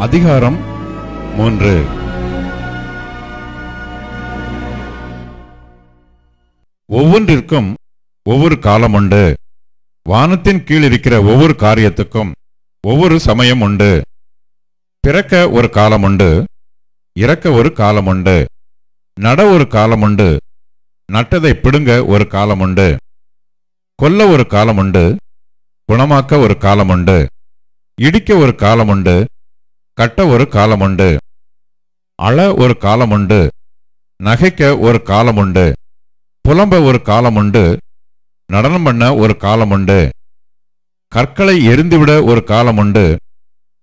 அதிகாரம் 3. ஒவ்வொன்றிற்கும் ஒவ்வொரு காலம் உண்டு. வானத்தின் கீழ் இருக்கிற ஒவ்வொரு காரியத்துக்கும் ஒவ்வொரு சமயம் உண்டு. பிறக்க ஒரு காலம் உண்டு, இறக்க ஒரு காலம் உண்டு, நட ஒரு காலம் உண்டு, நட்டதை பிடுங்க ஒரு காலம் உண்டு, கொல்ல ஒரு காலம் உண்டு, குணமாக்க ஒரு காலம் உண்டு, இடிக்க ஒரு காலம் உண்டு, கட்ட ஒரு காலம் உண்டு, அழ ஒரு காலம் உண்டு, நகைக்க ஒரு காலம் உண்டு, புலம்ப ஒரு காலம் உண்டு, நடனம் பண்ண ஒரு காலம் உண்டு, கற்களை எரிந்துவிட ஒரு காலம் உண்டு,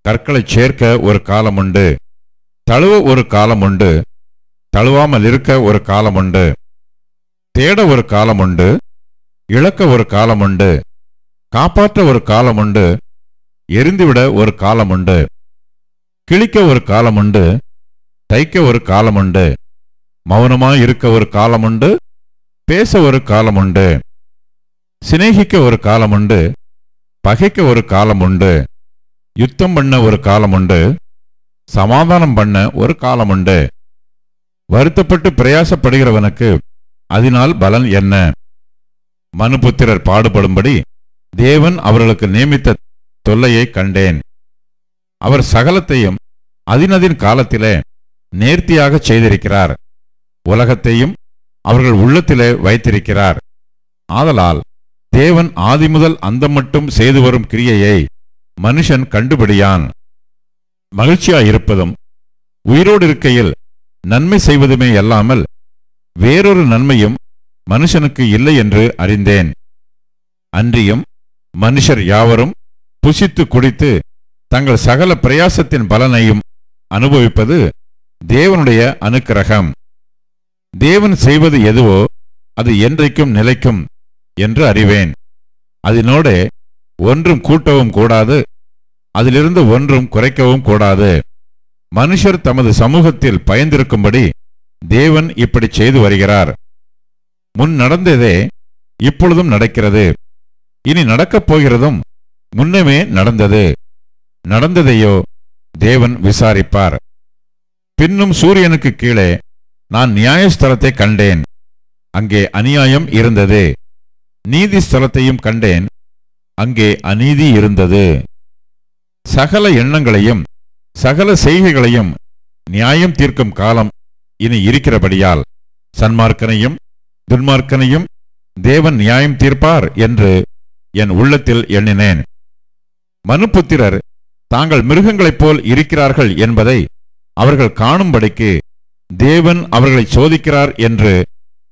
கற்களை சேர்க்க ஒரு காலம் உண்டு, தழுவ ஒரு காலம் உண்டு, தழுவாமல் இருக்க ஒரு காலம் உண்டு, தேட ஒரு காலம் உண்டு, இழக்க ஒரு காலம் உண்டு, காப்பாற்ற ஒரு காலம் உண்டு, எரிந்துவிட ஒரு காலம் உண்டு, கிழிக்க ஒரு காலம் உண்டு, தைக்க ஒரு காலம் உண்டு, மௌனமாய் இருக்க ஒரு காலம் உண்டு, பேச ஒரு காலம் உண்டு, சிநேகிக்க ஒரு காலம் உண்டு, பகைக்க ஒரு காலம் உண்டு, யுத்தம் பண்ண ஒரு காலம் உண்டு, சமாதானம் பண்ண ஒரு காலம் உண்டு. வருத்தப்பட்டு பிரயாசப்படுகிறவனுக்கு அதனால் பலன் என்ன? மனுபுத்திரர் பாடுபடும்படி தேவன் அவர்களுக்கு நியமித்த தொல்லையை கண்டேன். அவர் சகலத்தையும் அதினதின் காலத்திலே நேர்த்தியாகச் செய்திருக்கிறார். உலகத்தையும் அவர்கள் உள்ளத்திலே வைத்திருக்கிறார். ஆதலால் தேவன் ஆதிமுதல் அந்தம் மட்டும் செய்து வரும் கிரியையை மனுஷன் கண்டுபிடியான். மகிழ்ச்சியாயிருப்பதும் உயிரோடு இருக்கையில் நன்மை செய்வதுமே அல்லாமல் வேறொரு நன்மையும் மனுஷனுக்கு இல்லை என்று அறிந்தேன். அன்றியும் மனுஷர் யாவரும் புசித்து குடித்து தங்கள் சகல பிரயாசத்தின் பலனையும் அனுபவிப்பது தேவனுடைய அனுக்கிரகம். தேவன் செய்வது எதுவோ அது என்றைக்கும் நிலைக்கும் என்று அறிவேன். அதனோட ஒன்றும் கூட்டவும் கூடாது, அதிலிருந்து ஒன்றும் குறைக்கவும் கூடாது. மனுஷர் தமது சமூகத்தில் பயந்திருக்கும்படி தேவன் இப்படி செய்து வருகிறார். முன் நடந்ததே இப்பொழுதும் நடக்கிறது, இனி நடக்கப் போகிறதும் முன்னமே நடந்தது. நடந்ததையோ தேவன் விசாரிப்பார். பின்னும் சூரியனுக்கு கீழே நான் நியாயஸ்தலத்தை கண்டேன். அங்கே அநியாயம் இருந்தது. நீதி ஸ்தலத்தையும் கண்டேன். அங்கே அநீதி இருந்தது. சகல எண்ணங்களையும் சகல செய்கைகளையும் நியாயம் தீர்க்கும் காலம் இனி இருக்கிறபடியால் சன்மார்க்கனையும் துன்மார்க்கனையும் தேவன் நியாயம் தீர்ப்பார் என்று என் உள்ளத்தில் எண்ணினேன். மனுபுத்திரர் தாங்கள் மிருகங்களைப் போல் இருக்கிறார்கள் என்பதை அவர்கள் காணும்படிக்கு தேவன் அவர்களை சோதிக்கிறார் என்று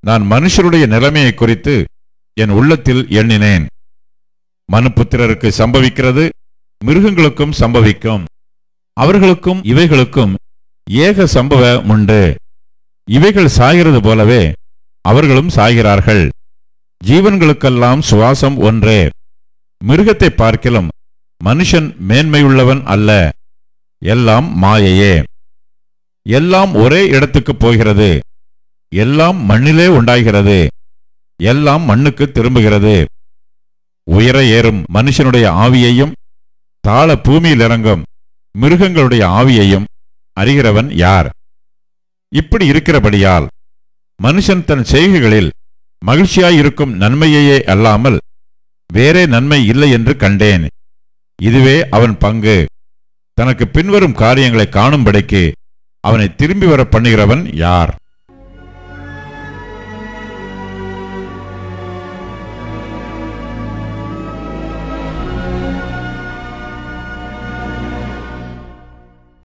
நான் மனுஷருடைய நிலைமையை குறித்து என் உள்ளத்தில் எண்ணினேன். மனுபுத்திரருக்கு சம்பவிக்கிறது மிருகங்களுக்கும் சம்பவிக்கும். அவர்களுக்கும் இவைகளுக்கும் ஏக சம்பவம் உண்டு. இவைகள் சாகிறது போலவே அவர்களும் சாகிறார்கள். ஜீவன்களுக்கெல்லாம் சுவாசம் ஒன்றே. மிருகத்தை பார்க்கிலும் மனுஷன் மேன்மையுள்ளவன் அல்ல. எல்லாம் மாயையே. எல்லாம் ஒரே இடத்துக்கு போகிறது. எல்லாம் மண்ணிலே உண்டாகிறது. எல்லாம் மண்ணுக்கு திரும்புகிறது. உயர ஏறும் மனுஷனுடைய ஆவியையும் தாழ பூமியில் இறங்கும் மிருகங்களுடைய ஆவியையும் அறிகிறவன் யார்? இப்படி இருக்கிறபடியால் மனுஷன் தன் செய்கைகளில் மகிழ்ச்சியாயிருக்கும் நன்மையையே அல்லாமல் வேறே நன்மை இல்லை என்று கண்டேன். இதுவே அவன் பங்கு. தனக்கு பின்வரும் காரியங்களை காணும்படிக்கு அவனை திரும்பி வர பண்ணுகிறவன் யார்?